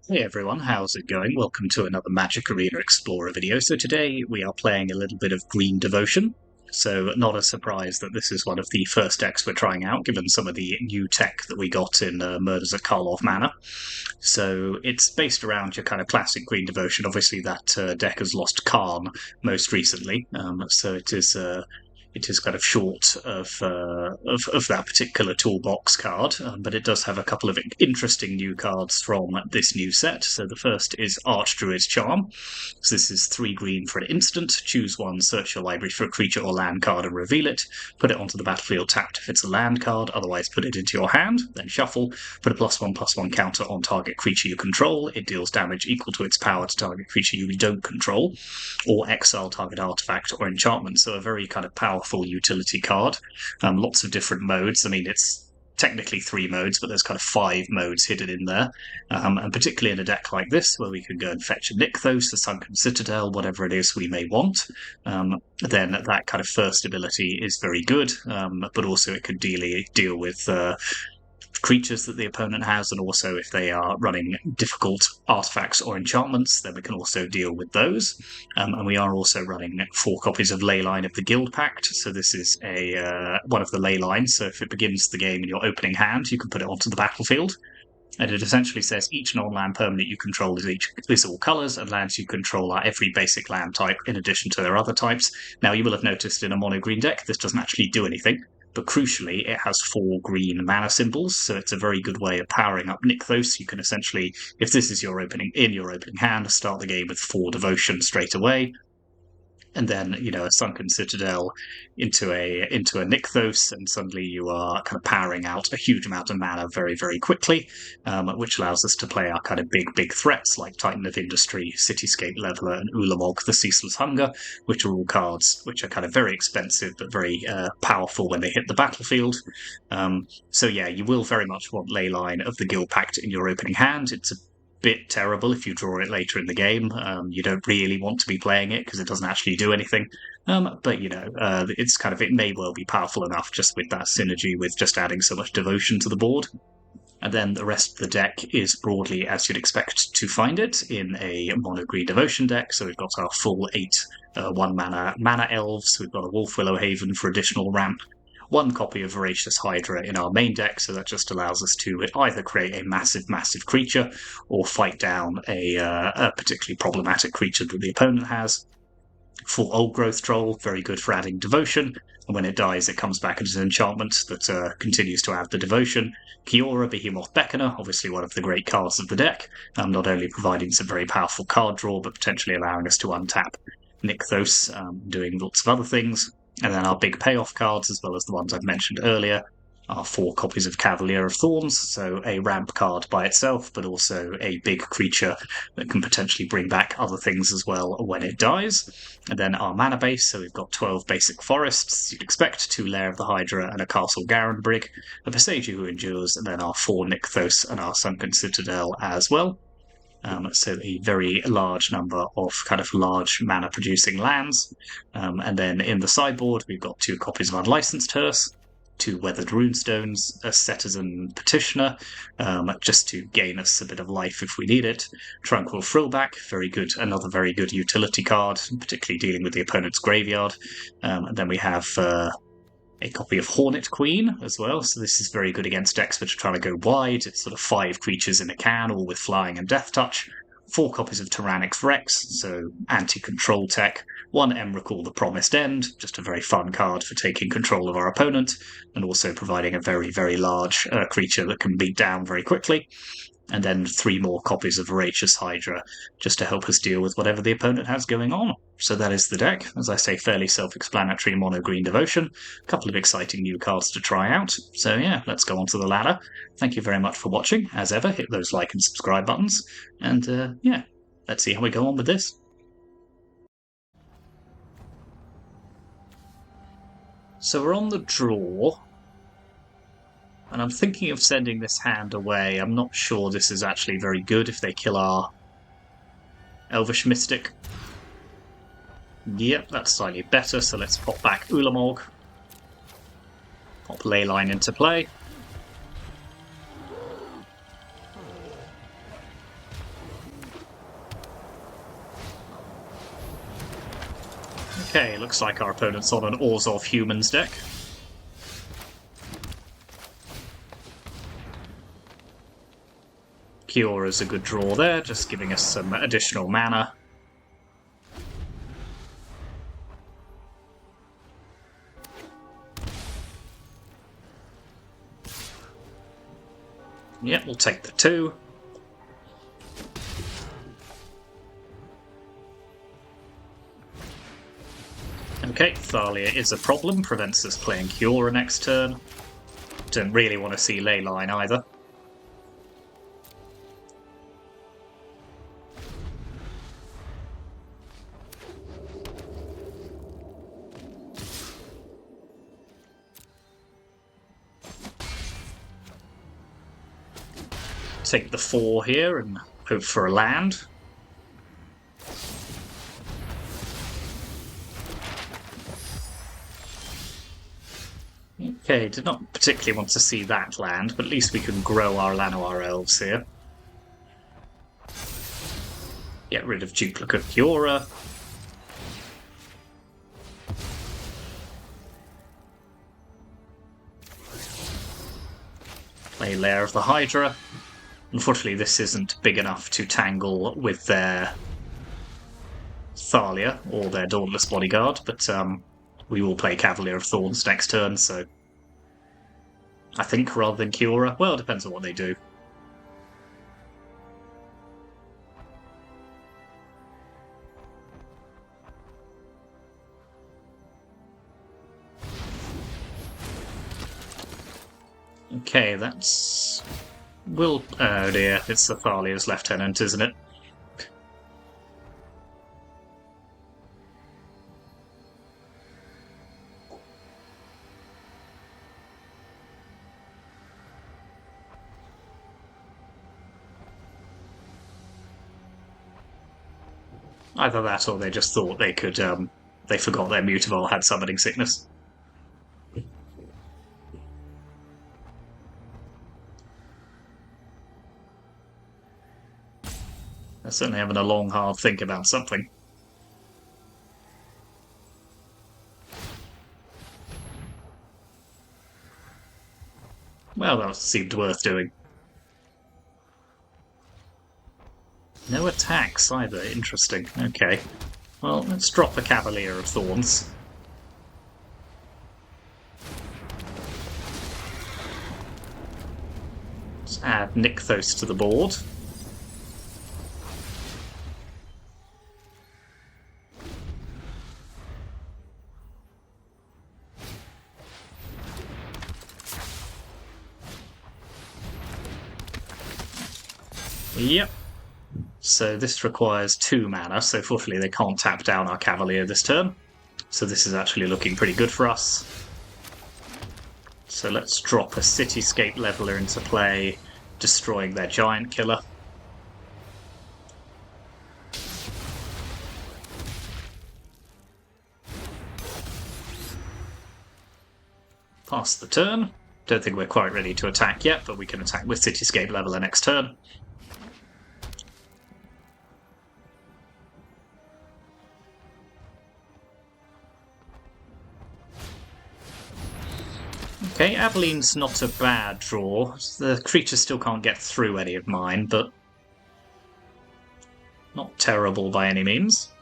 Hey everyone, how's it going? Welcome to another Magic Arena Explorer video. So today we are playing a little bit of Green Devotion. So not a surprise that this is one of the first decks we're trying out, given some of the new tech that we got in Murders at Karlov Manor. So it's based around your kind of classic Green Devotion. Obviously that deck has lost Karn most recently, so it is kind of short of that particular toolbox card, but it does have a couple of interesting new cards from this new set. So the first is Archdruid's Charm. So this is 3 green for an instant. Choose one, search your library for a creature or land card and reveal it. Put it onto the battlefield tapped if it's a land card, otherwise put it into your hand, then shuffle. Put a +1/+1 counter on target creature you control. It deals damage equal to its power to target creature you don't control, or exile target artifact or enchantment. So a very kind of powerful utility card. Lots of different modes. I mean, it's technically 3 modes, but there's kind of 5 modes hidden in there. And particularly in a deck like this, where we can go and fetch a Nykthos, a Sunken Citadel, whatever it is we may want, then that kind of first ability is very good, but also it could deal with creatures that the opponent has, and also if they are running difficult artifacts or enchantments, then we can also deal with those. And we are also running 4 copies of Leyline of the Guildpact, so this is one of the Leylines, so if it begins the game in your opening hand, you can put it onto the battlefield. And it essentially says each non-land permanent you control is all colours, and lands you control are every basic land type in addition to their other types. Now, you will have noticed in a mono-green deck, this doesn't actually do anything, but crucially, it has 4 green mana symbols, so it's a very good way of powering up Nykthos. You can essentially, if this is your opening hand, start the game with 4 devotion straight away, and then, a Sunken Citadel into a Nykthos, and suddenly you are kind of powering out a huge amount of mana very, very quickly, which allows us to play our kind of big threats like Titan of Industry, Cityscape Leveler, and Ulamog, the Ceaseless Hunger, which are all cards which are kind of very expensive but very powerful when they hit the battlefield. So yeah, you will very much want Leyline of the Guildpact in your opening hand. It's a bit terrible if you draw it later in the game. You don't really want to be playing it because it doesn't actually do anything. But it's kind of, it may well be powerful enough just with that synergy with just adding so much devotion to the board. And then the rest of the deck is broadly as you'd expect to find it in a mono-green devotion deck. So we've got our full 8 1-mana elves. We've got a Wolf Willow Haven for additional ramp. 1 copy of Voracious Hydra in our main deck, so that just allows us to either create a massive creature or fight down a particularly problematic creature that the opponent has. Full Old Growth Troll, very good for adding devotion, and when it dies it comes back as an enchantment that continues to add the devotion. Kiora, Behemoth Beckoner, obviously one of the great cards of the deck, not only providing some very powerful card draw, but potentially allowing us to untap Nykthos, doing lots of other things. And then our big payoff cards, as well as the ones I've mentioned earlier, are 4 copies of Cavalier of Thorns, so a ramp card by itself, but also a big creature that can potentially bring back other things as well when it dies. And then our mana base, so we've got 12 basic forests, you'd expect, 2 Lair of the Hydra and a Castle Garenbrig, a Passager Who Endures, and then our 4 Nykthos and our Sunken Citadel as well. So a very large number of kind of large mana-producing lands. And then in the sideboard, we've got 2 copies of Unlicensed Hearse, 2 Weathered Runestones, a Cetizen Petitioner, just to gain us a bit of life if we need it. Tranquil Frillback, very good, another very good utility card, particularly dealing with the opponent's graveyard. And then we have a copy of Hornet Queen as well, so this is very good against decks which are trying to go wide. It's sort of 5 creatures in a can, all with flying and death touch. 4 copies of Tyrannix Rex, so anti-control tech. 1 Emrakul, the Promised End, just a very fun card for taking control of our opponent, and also providing a very, very large creature that can beat down very quickly. And then 3 more copies of Voracious Hydra, just to help us deal with whatever the opponent has going on. So that is the deck. As I say, fairly self-explanatory mono-green devotion. A couple of exciting new cards to try out. So yeah, let's go on to the ladder. Thank you very much for watching. As ever, hit those like and subscribe buttons. And yeah, let's see how we go on with this. So we're on the draw. And I'm thinking of sending this hand away. I'm not sure this is actually very good if they kill our Elvish Mystic. Yep, that's slightly better, so let's pop back Ulamog. Pop Leyline into play. Okay, looks like our opponent's on an Orzhov Humans deck. Cure is a good draw there, just giving us some additional mana. Yep, we'll take the 2. Okay, Thalia is a problem, prevents us playing Cure next turn. Don't really want to see Leyline either. Take the 4 here and hope for a land. Okay, did not particularly want to see that land, but at least we can grow our Llanowar elves here. Get rid of duplicate Kiora. Play Lair of the Hydra. Unfortunately, this isn't big enough to tangle with their Thalia or their Dauntless Bodyguard, but we will play Cavalier of Thorns next turn, so I think rather than Kiora. Well, it depends on what they do. Okay, that's... Oh dear, it's the Thalia's Lieutenant, isn't it? Either that or they just thought they could, they forgot their Mutavault had summoning sickness. They're certainly having a long, hard think about something. Well, that seemed worth doing. No attacks either. Interesting. Okay. Well, let's drop a Cavalier of Thorns. Let's add Nykthos to the board. Yep. So this requires 2 mana, so fortunately they can't tap down our Cavalier this turn. So this is actually looking pretty good for us. So let's drop a Cityscape Leveler into play, destroying their Giant Killer. Pass the turn. Don't think we're quite ready to attack yet, but we can attack with Cityscape Leveler next turn. Okay, Aveline's not a bad draw. The creature still can't get through any of mine, but not terrible by any means.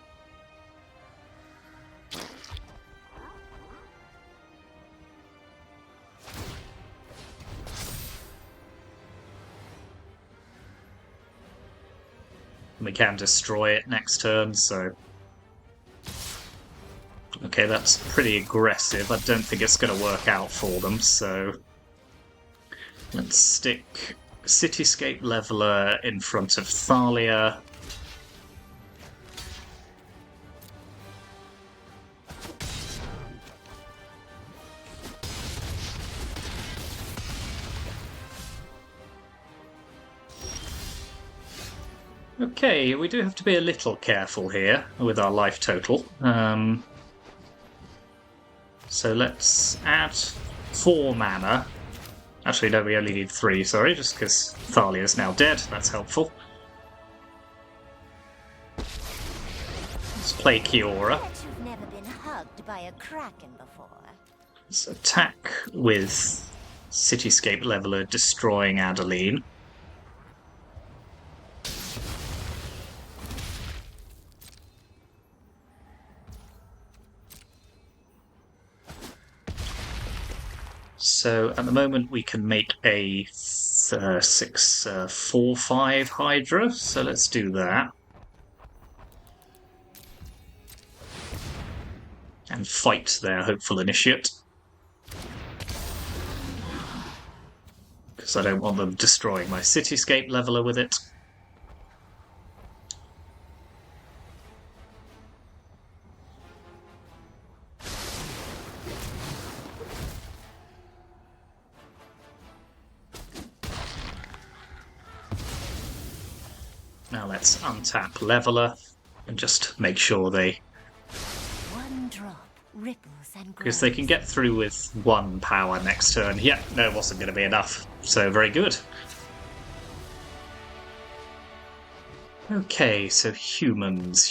We can destroy it next turn, so... Okay, that's pretty aggressive. I don't think it's going to work out for them, so... Let's stick Cityscape Leveler in front of Thalia. Okay, we do have to be a little careful here with our life total. So let's add 4 mana. Actually, no, we only need 3, sorry, just because Thalia's now dead. That's helpful. Let's play Kiora. plagued by a kraken before. Let's attack with Cityscape Leveler, destroying Adeline. So at the moment we can make a 6/4/5 Hydra, so let's do that. And fight their hopeful initiate. Because I don't want them destroying my Cityscape Leveler with it. Now let's untap Leveler and just make sure they... One drop ripples and grows. Because they can get through with 1 power next turn. Yeah, no, it wasn't going to be enough. So very good. Okay, so humans.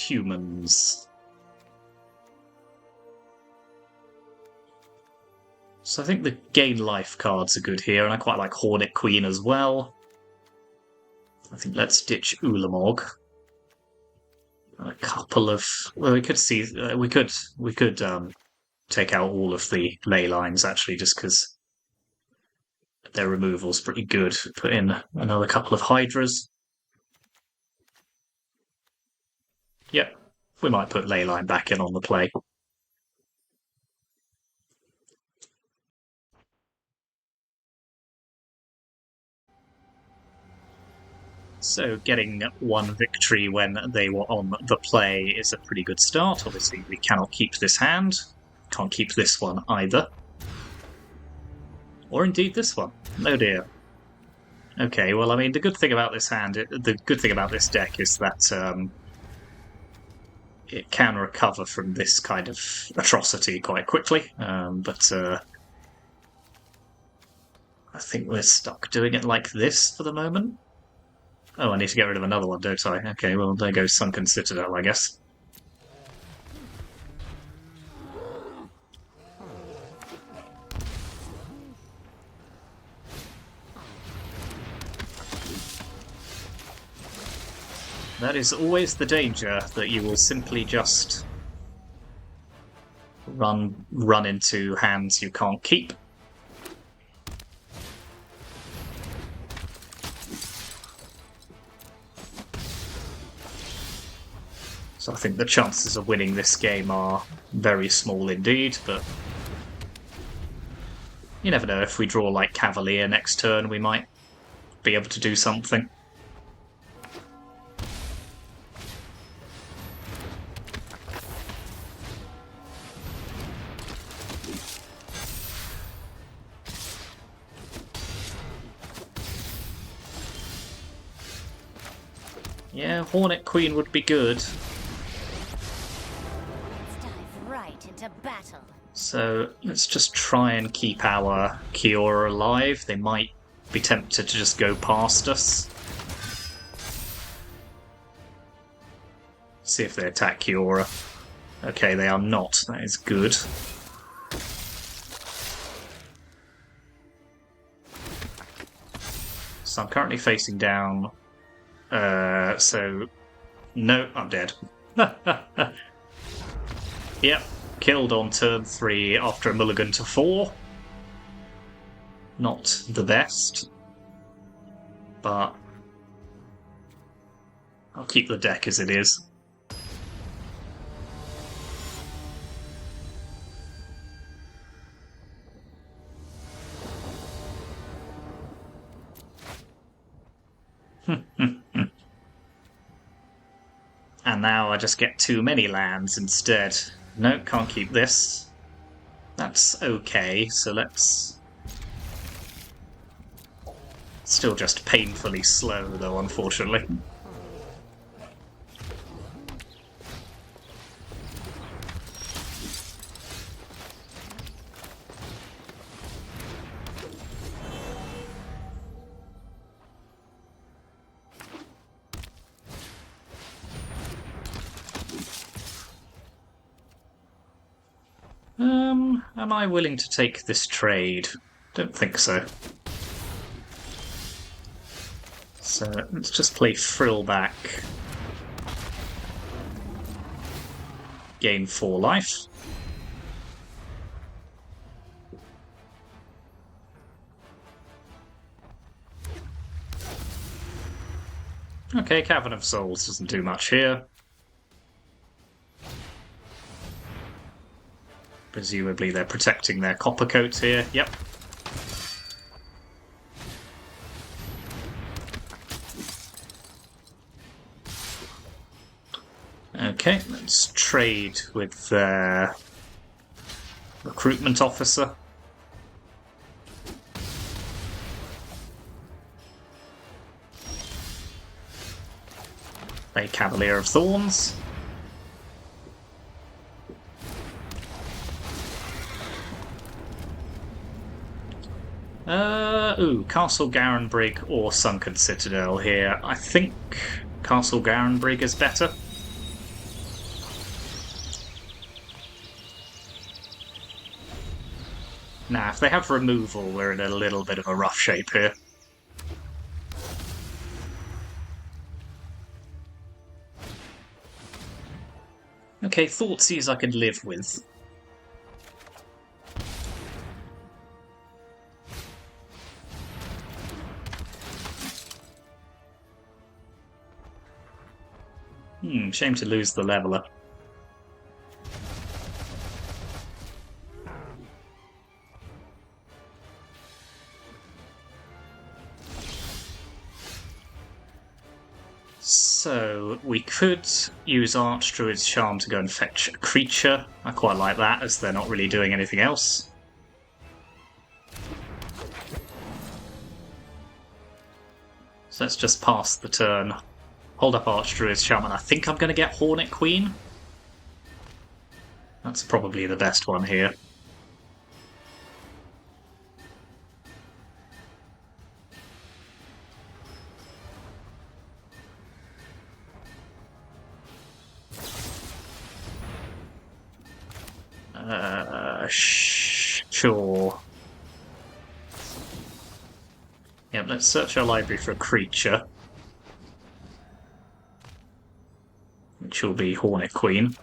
So I think the gain life cards are good here, and I quite like Hornet Queen as well. I think let's ditch Ulamog. A couple of... Well, we could see... we could take out all of the ley lines, actually, just because their removal's pretty good. Put in another couple of Hydras. Yep, we might put Leyline back in on the play. So getting 1 victory when they were on the play is a pretty good start. Obviously, we cannot keep this hand. Can't keep this one either. Or indeed this one. Oh dear. Okay, well, I mean, the good thing about this hand, the good thing about this deck is that it can recover from this kind of atrocity quite quickly. But I think we're stuck doing it like this for the moment. Oh, I need to get rid of another one, don't I? Okay, well, there goes Sunken Citadel, I guess. That is always the danger, that you will simply just run into hands you can't keep. So I think the chances of winning this game are very small indeed, but you never know. If we draw like Cavalier next turn, we might be able to do something. Yeah, Hornet Queen would be good. Let's dive right into battle. So let's just try and keep our Kiora alive. They might be tempted to just go past us. See if they attack Kiora. Okay, they are not. That is good. So I'm currently facing down... so... No, I'm dead. Yep, killed on turn 3 after a mulligan to 4. Not the best. But... I'll keep the deck as it is. And now I just get too many lands instead. No, can't keep this. That's okay, so let's... Still just painfully slow, though, unfortunately. Am I willing to take this trade? Don't think so. So let's just play Frill back. Gain 4 life. Okay, Cavern of Souls doesn't do much here. Presumably they're protecting their copper coats here. Yep. Okay, let's trade with their recruitment officer. Play Cavalier of Thorns. Castle Garenbrig or Sunken Citadel here. I think Castle Garenbrig is better. Now, if they have removal, we're in a little bit of a rough shape here. Okay, Thoughtseize I could live with. Shame to lose the leveler. So, we could use Archdruid's Charm to go and fetch a creature. I quite like that, as they're not really doing anything else. So let's just pass the turn. Hold up Archdruid's Charm, and I think I'm going to get Hornet Queen. That's probably the best one here. Sure. Yep, let's search our library for a creature. Which will be Hornet Queen.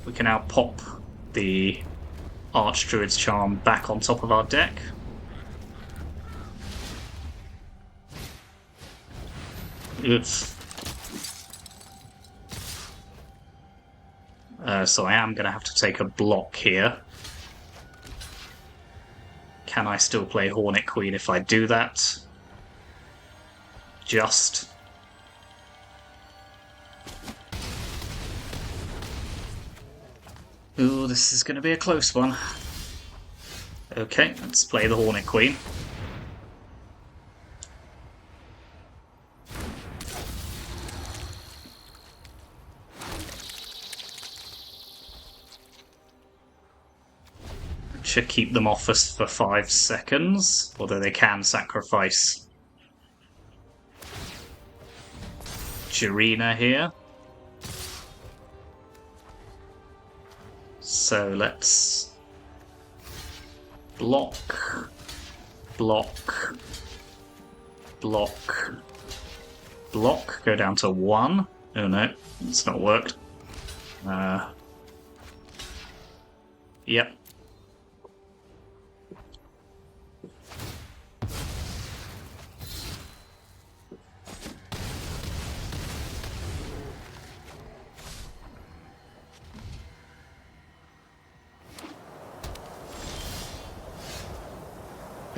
We can now pop the Archdruid's Charm back on top of our deck. Oops. So I am going to have to take a block here. Can I still play Hornet Queen if I do that? Just. Ooh, this is going to be a close one. Okay, let's play the Hornet Queen. Should keep them off us for 5 seconds, although they can sacrifice Jirina here. So let's block, block, block, block, go down to 1. Oh no, it's not worked. Yep.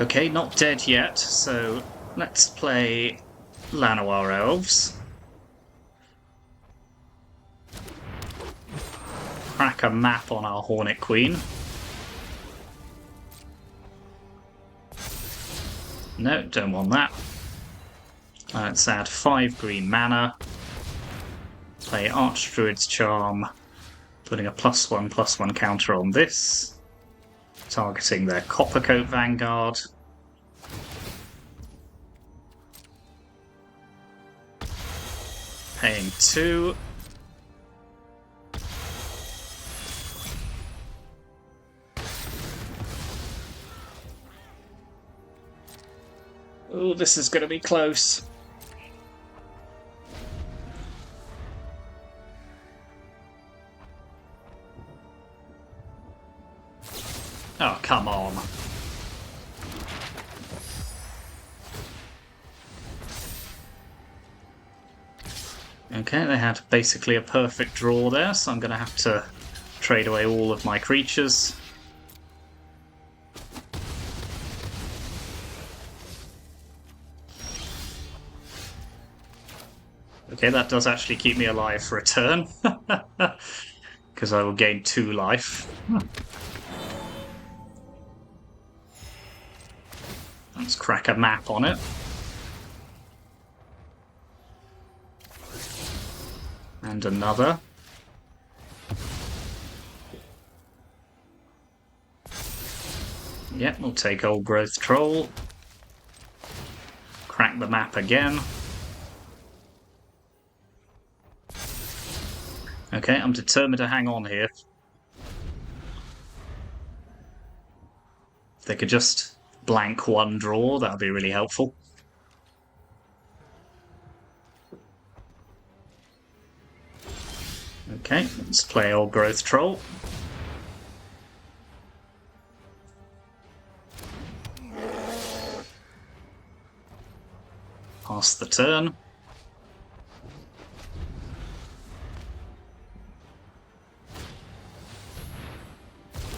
Okay, not dead yet, so let's play Llanowar Elves. Crack a map on our Hornet Queen. No, don't want that. Let's add 5 green mana. Play Archdruid's Charm, putting a +1/+1 counter on this. Targeting their Coppercoat Vanguard. Paying 2. Oh, this is going to be close. Oh, come on. Okay, they had basically a perfect draw there, so I'm going to have to trade away all of my creatures. Okay, that does actually keep me alive for a turn, because I will gain 2 life. Let's crack a map on it. And another. Yeah, we'll take Old Growth Troll. Crack the map again. Okay, I'm determined to hang on here. If they could just blank 1 draw, that would be really helpful. Okay, let's play Old Growth Troll. Pass the turn.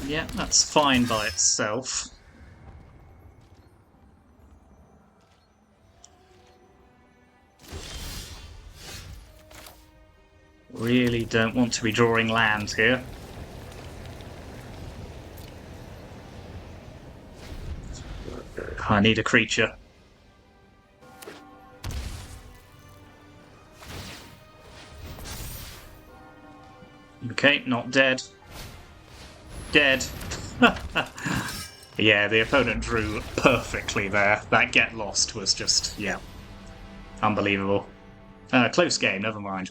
Yeah, that's fine by itself. Really don't want to be drawing land here. I need a creature. Okay, not dead. Dead. Yeah, the opponent drew perfectly there. That get lost was just, yeah, unbelievable. Close game, never mind.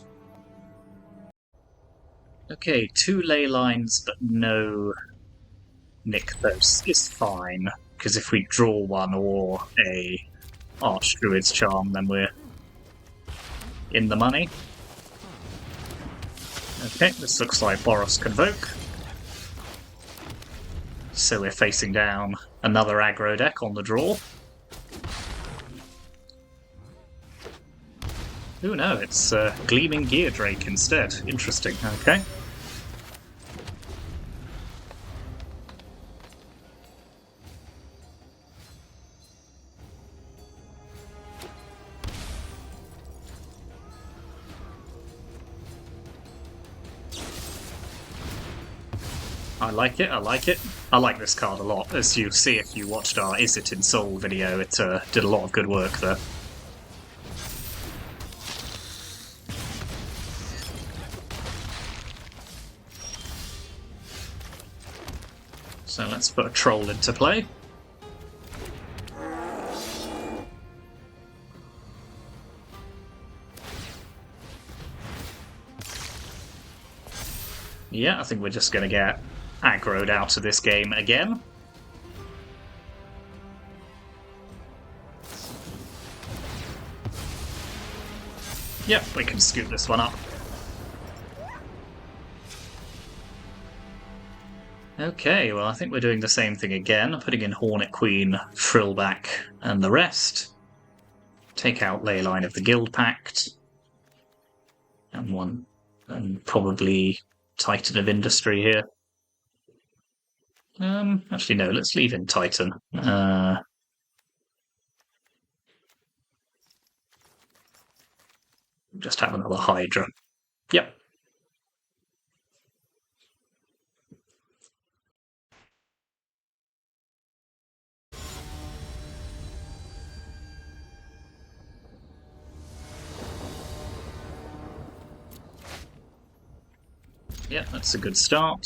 Okay, 2 Leylines but no Nykthos is fine, because if we draw 1 or a Archdruid's Charm, then we're in the money. Okay, this looks like Boros Convoke. So we're facing down another aggro deck on the draw. Ooh, no, it's Gleaming Gear Drake instead. Interesting, okay. I like it, I like it. I like this card a lot. As you'll see if you watched our Izzet Ensoul video, it did a lot of good work there. So let's put a troll into play. Yeah, I think we're just going to get aggroed out of this game again. Yep, we can scoop this one up. Okay, well I think we're doing the same thing again, putting in Hornet Queen, Frillback, and the rest. Take out Leyline of the Guildpact. And probably Titan of Industry here. Actually no, let's leave in Titan. Just have another Hydra. Yep. Yeah, that's a good start.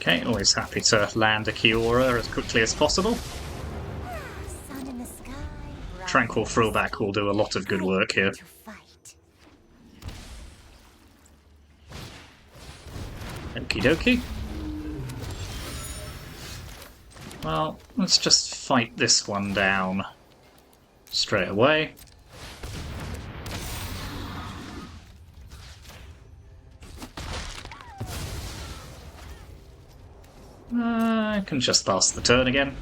Okay, always happy to land a Kiora as quickly as possible. Sun in the sky, Tranquil Thrillback will do a lot of good work here. to fight. Okie dokie. Well, let's just fight this one down straight away. I can just pass the turn again.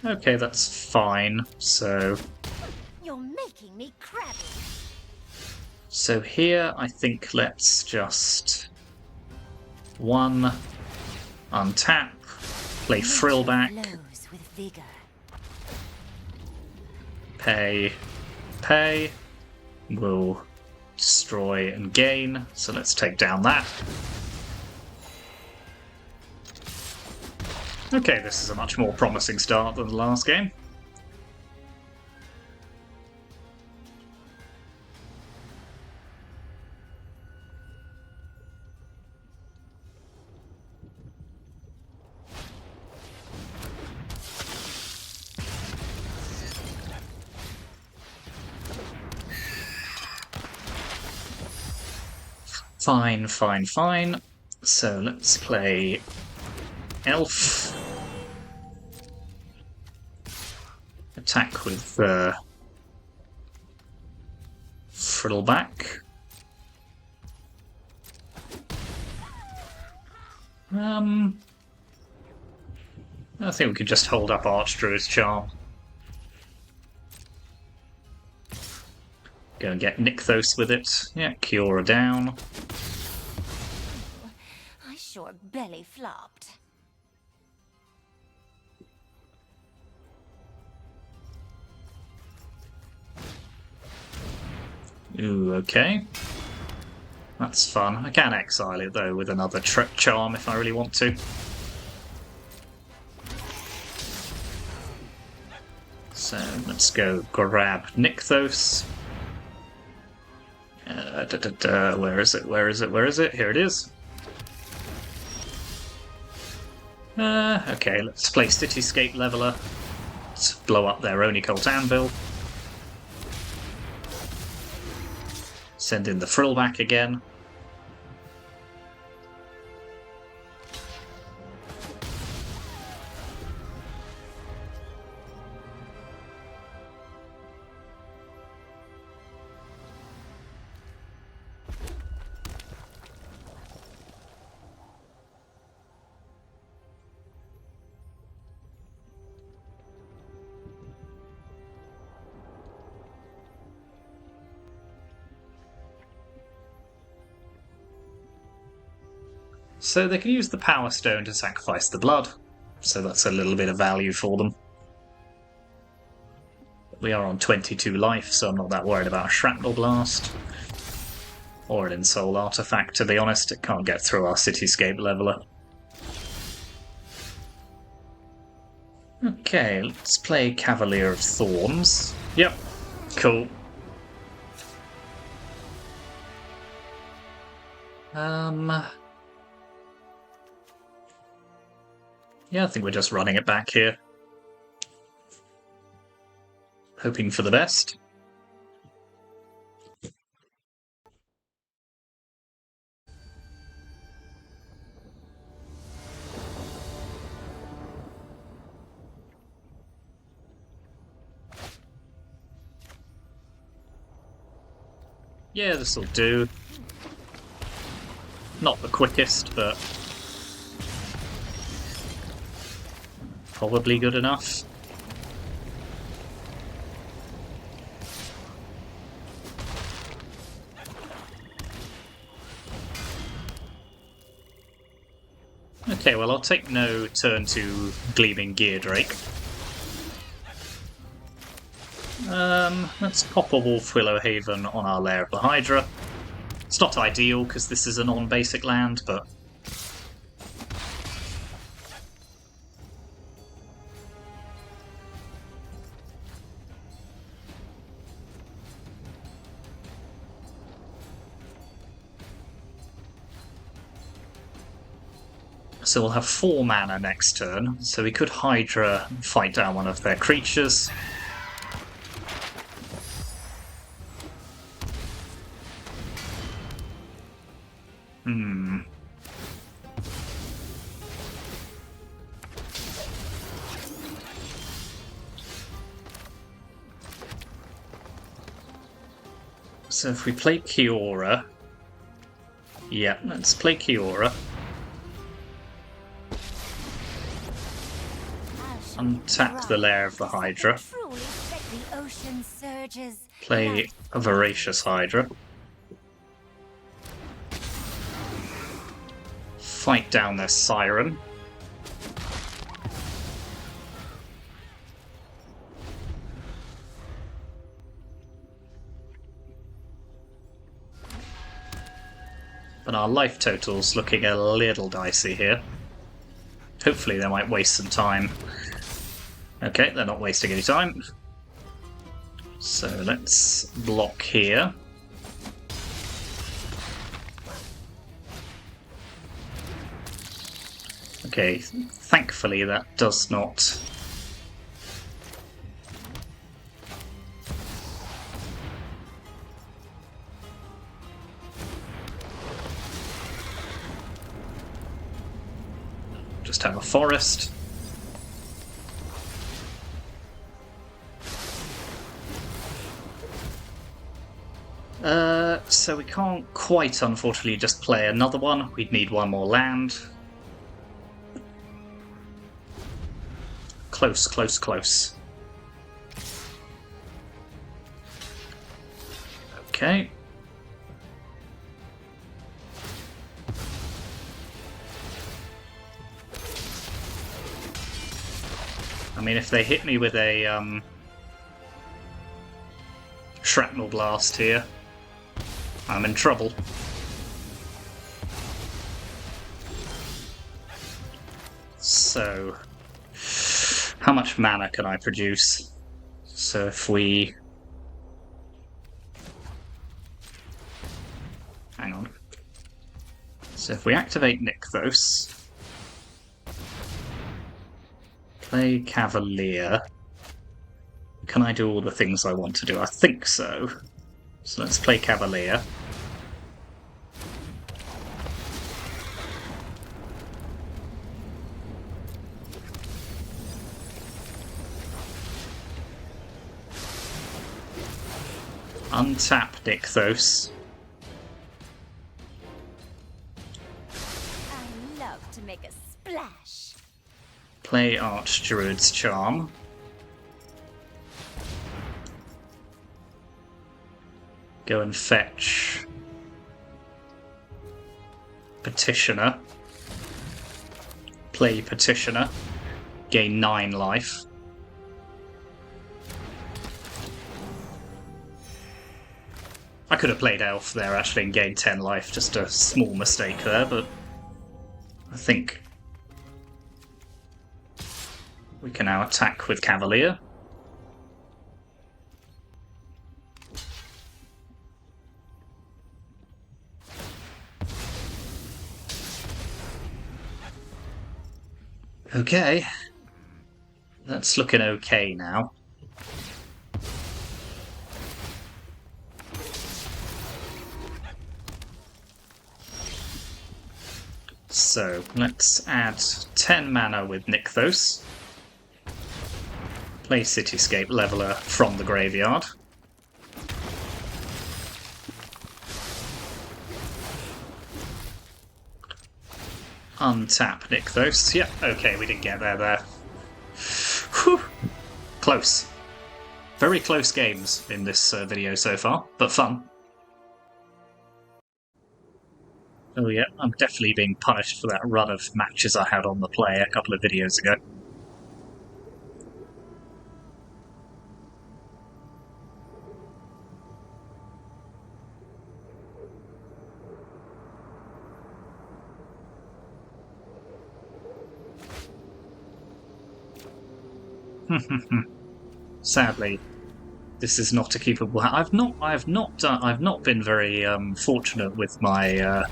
Okay, that's fine. So You're making me crabby. here I think let's just untap, play Thrillback, Flows with vigor. pay. We'll destroy and gain, so let's take down that. Okay, this is a much more promising start than the last game. Fine. So let's play Elf. Attack with Frillback. I think we could just hold up Archdruid's Charm. Go and get Nykthos with it. Yeah, Kiora down. I sure belly flopped. Ooh, okay. That's fun. I can exile it though with another charm if I really want to. So let's go grab Nykthos. Where is it? Here it is. Okay, let's play Cityscape Leveler. Let's blow up their Oni Cult Anvil. Send in the Frillback again. So they can use the Power Stone to sacrifice the blood, so that's a little bit of value for them. We are on 22 life, so I'm not that worried about a Shrapnel Blast. Or an Ensoul artifact, to be honest. It can't get through our Cityscape Leveler. Okay, let's play Cavalier of Thorns. Yep, cool. Yeah, I think we're just running it back here. Hoping for the best. Yeah, this'll do. Not the quickest, but probably good enough. Okay, well I'll take no turn to Gleaming Gear Drake. Let's pop a Wolf Willow Haven on our Lair of the Hydra. It's not ideal because this is a non-basic land, but So we'll have 4 mana next turn, so we could Hydra fight down one of their creatures. So if we play Kiora... Yeah, let's play Kiora. Untap the Lair of the Hydra. Play a Voracious Hydra. Fight down their Siren. But our life total's looking a little dicey here. Hopefully they might waste some time. Okay, they're not wasting any time. So let's block here. Okay, thankfully that does not... Just have a forest. So we can't quite, unfortunately, just play another one. We'd need one more land. Close, close, close. Okay. I mean, if they hit me with a shrapnel blast here, I'm in trouble. So, how much mana can I produce? So if we... Hang on. So if we activate Nykthos, play Cavalier, can I do all the things I want to do? I think so. So let's play Cavalier. Untap Nykthos. I love to make a splash. Play Archdruid's Charm. Go and fetch Petitioner. Play Petitioner. Gain 9 life. I could have played Elf there actually and gained 10 life, just a small mistake there, but I think we can now attack with Cavalier. Okay, that's looking okay now. So let's add 10 mana with Nykthos. Play Cityscape Leveler from the graveyard. Untap Nykthos. Yep, okay, we didn't get there. Whew. Close. Very close games in this video so far, but fun. Oh yeah, I'm definitely being punished for that run of matches I had on the play a couple of videos ago. Sadly, this is not a keepable. I've not been very fortunate with my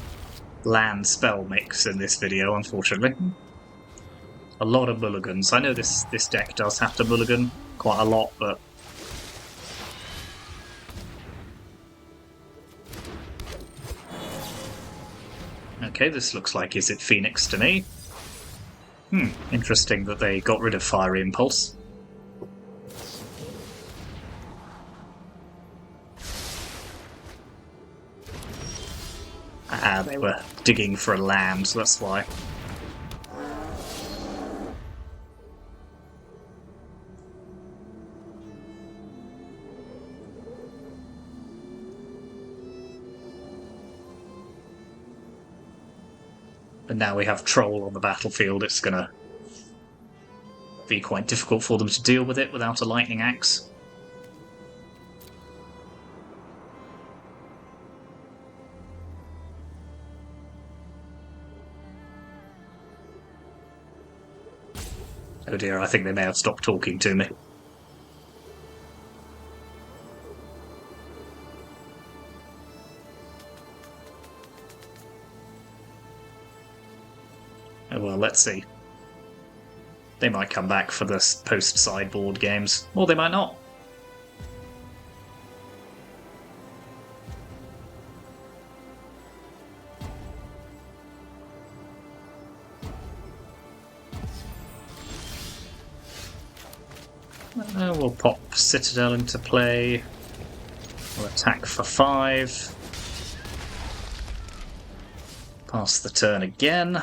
land spell mix in this video, unfortunately. A lot of mulligans. I know this deck does have to mulligan quite a lot, but okay, this looks like Izzet Phoenix to me. Interesting that they got rid of Fiery Impulse. Ah, they were digging for a land, so that's why. And now we have Troll on the battlefield, it's gonna be quite difficult for them to deal with it without a Lightning Axe. Oh dear, I think they may have stopped talking to me. Oh well, let's see. They might come back for the post-sideboard games, or they might not. We'll pop Citadel into play. We'll attack for 5. Pass the turn again.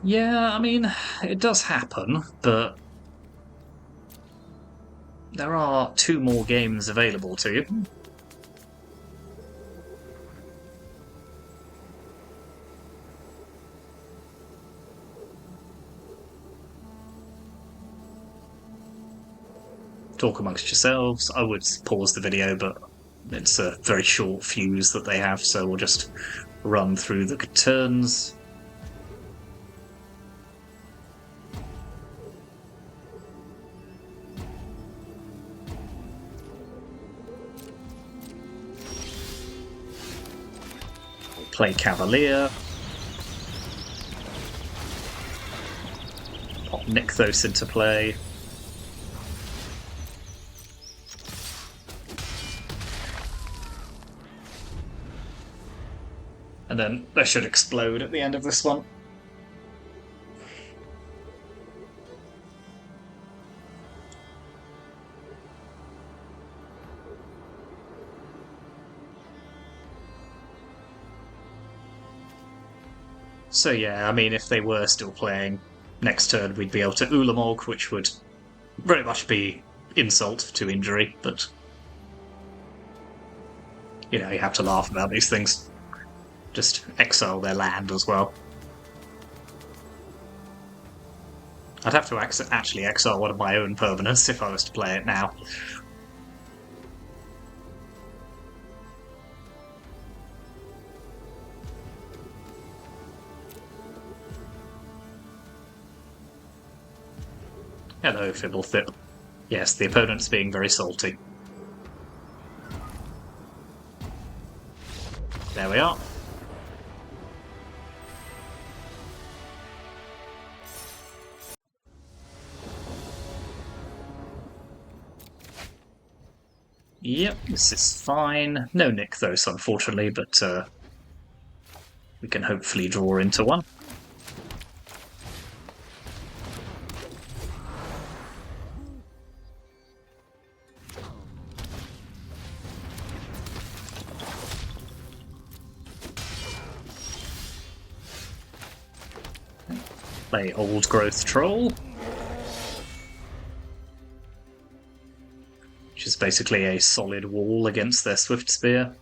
Yeah, I mean, it does happen, but there are 2 more games available to you. Talk amongst yourselves. I would pause the video, but it's a very short fuse that they have, so we'll just run through the turns. Play Cavalier. Pop Nykthos into play. And then they should explode at the end of this one. So yeah, I mean, if they were still playing, next turn we'd be able to Ulamog, which would very much be insult to injury, but you know, you have to laugh about these things. Just exile their land as well. I'd have to actually exile one of my own permanents if I was to play it now. Hello, Fibblethip. Yes, the opponent's being very salty. There we are. Yep, this is fine. No Nykthos, unfortunately, but we can hopefully draw into one. Play Old Growth Troll, which is basically a solid wall against their Swift Spear.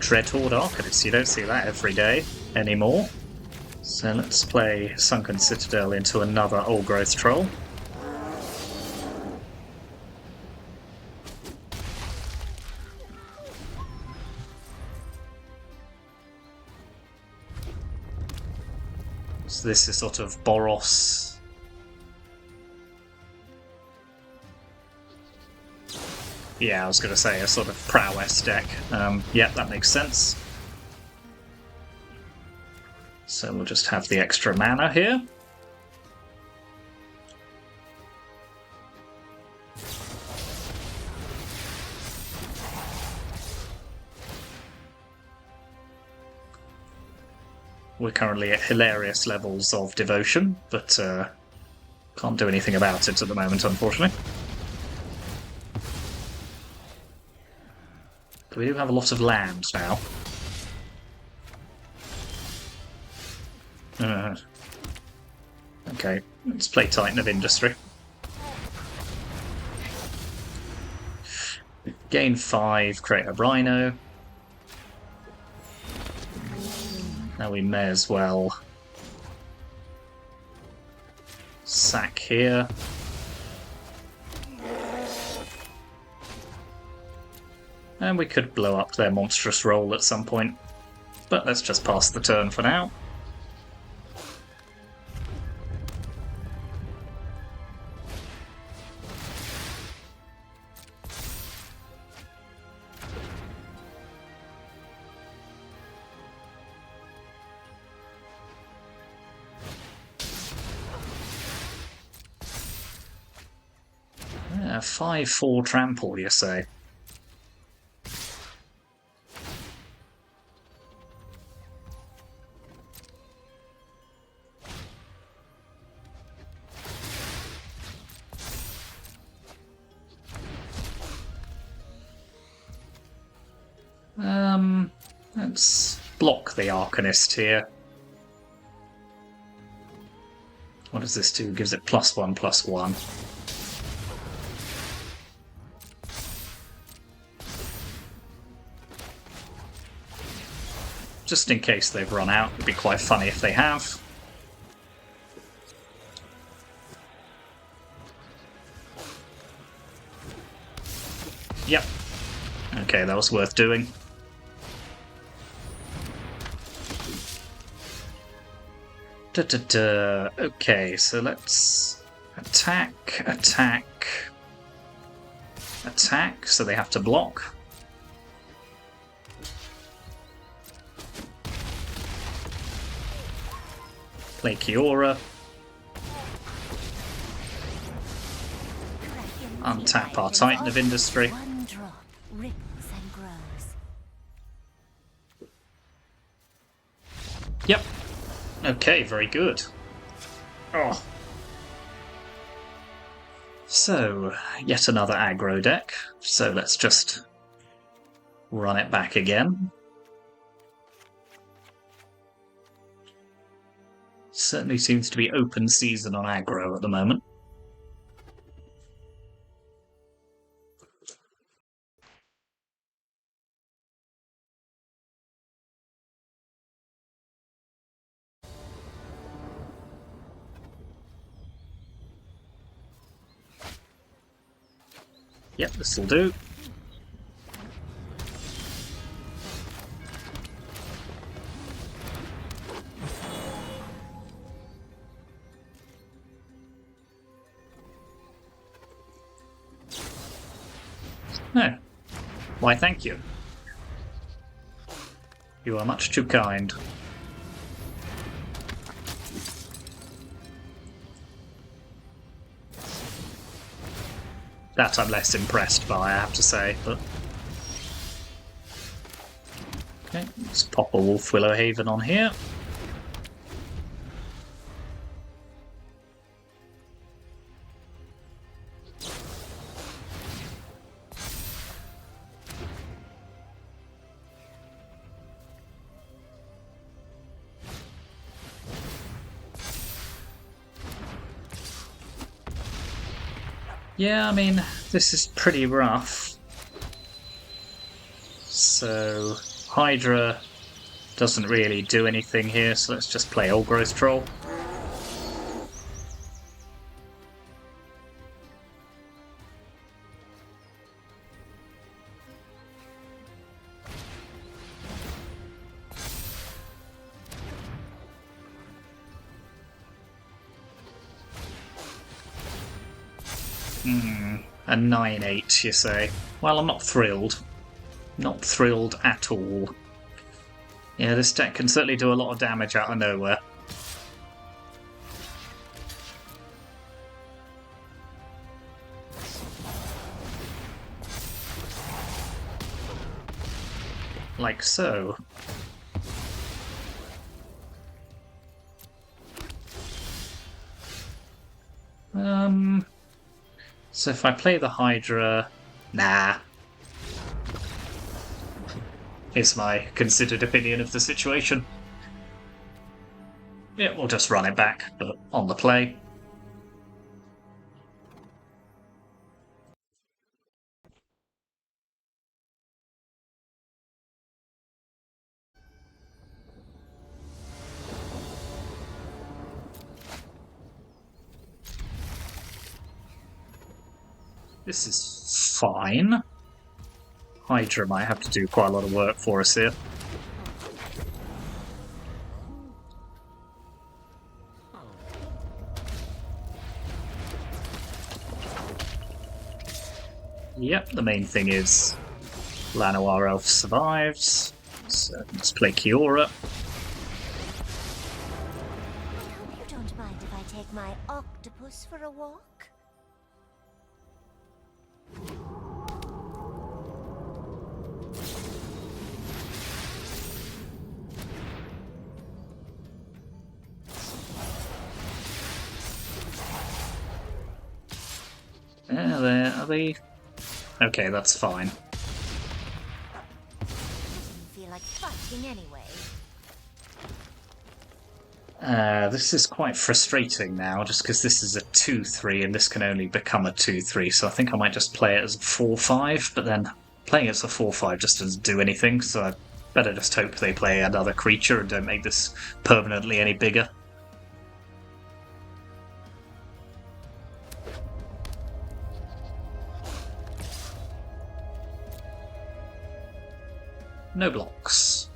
Dreadhorde Arcanist. You don't see that every day anymore. So let's play Sunken Citadel into another Old Growth Troll. So this is sort of Boros. Yeah, I was going to say a sort of prowess deck. Yeah, that makes sense. So we'll just have the extra mana here. We're currently at hilarious levels of devotion, but can't do anything about it at the moment, unfortunately. We do have a lot of land now. Okay, let's play Titan of Industry. Gain 5, create a Rhino. Now we may as well sack here. And we could blow up their monstrous roll at some point. But let's just pass the turn for now. Yeah, 5/4 trample, you say? Let's block the Arcanist here. What does this do? Gives it +1/+1. Just in case they've run out, it'd be quite funny if they have. Yep. Okay, that was worth doing. Okay, so let's attack, so they have to block. Play Kiora. Untap our Titan of Industry. One drop ripples and grows. Yep. Okay, very good. Oh. So, yet another aggro deck. So let's just run it back again. Certainly seems to be open season on aggro at the moment. Yep, this'll do. No. Why, thank you. You are much too kind. That I'm less impressed by, I have to say, but... Okay, let's pop a Wolf Willow Haven on here. Yeah, I mean, this is pretty rough. So, Hydra doesn't really do anything here, so let's just play Old Growth Troll. A 9/8, you say? Well, I'm not thrilled. Not thrilled at all. Yeah, this deck can certainly do a lot of damage out of nowhere. Like so. So if I play the Hydra... Nah. Is my considered opinion of the situation. Yeah, we'll just run it back, but on the play. This is fine. Hydra might have to do quite a lot of work for us here. Yep, the main thing is Llanowar Elf survives, so let's play Kiora. I hope you don't mind if I take my octopus for a walk. Yeah, are they? Okay, that's fine. Doesn't feel like fighting anyway. This is quite frustrating now, just because this is a 2/3 and this can only become a 2/3, so I think I might just play it as a 4/5, but then playing it as a 4/5 just doesn't do anything, so I better just hope they play another creature and don't make this permanently any bigger. No blocks.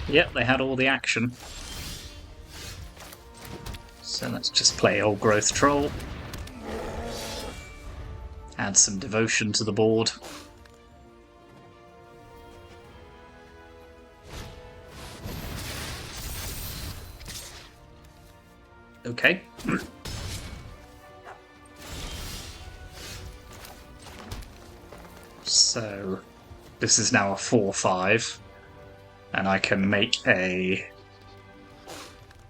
Yep, they had all the action. So let's just play Old Growth Troll. Add some devotion to the board. Okay. So this is now a 4/5, and I can make a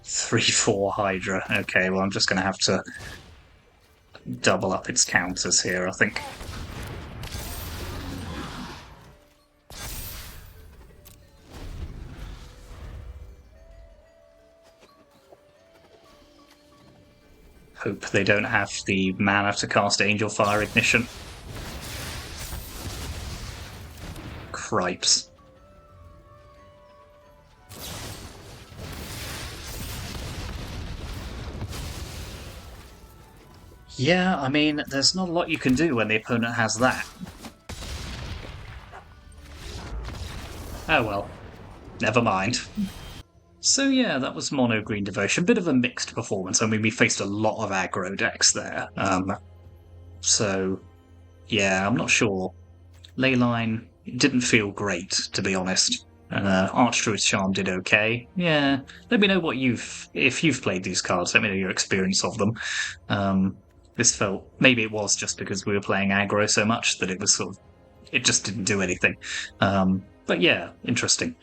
3/4 Hydra. Okay, well I'm just going to have to double up its counters here, I think. Hope they don't have the mana to cast Angel Fire Ignition. Cripes. Yeah, I mean, there's not a lot you can do when the opponent has that. Oh well. Never mind. So yeah, that was Mono Green Devotion. Bit of a mixed performance. I mean, we faced a lot of aggro decks there. So, yeah, I'm not sure. Leyline didn't feel great, to be honest. Archdruid's Charm did okay. Yeah, let me know if you've played these cards. Let me know your experience of them. This felt, maybe it was just because we were playing aggro so much that it was it just didn't do anything. But yeah, interesting.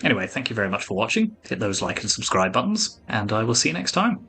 Anyway, thank you very much for watching. Hit those like and subscribe buttons, and I will see you next time.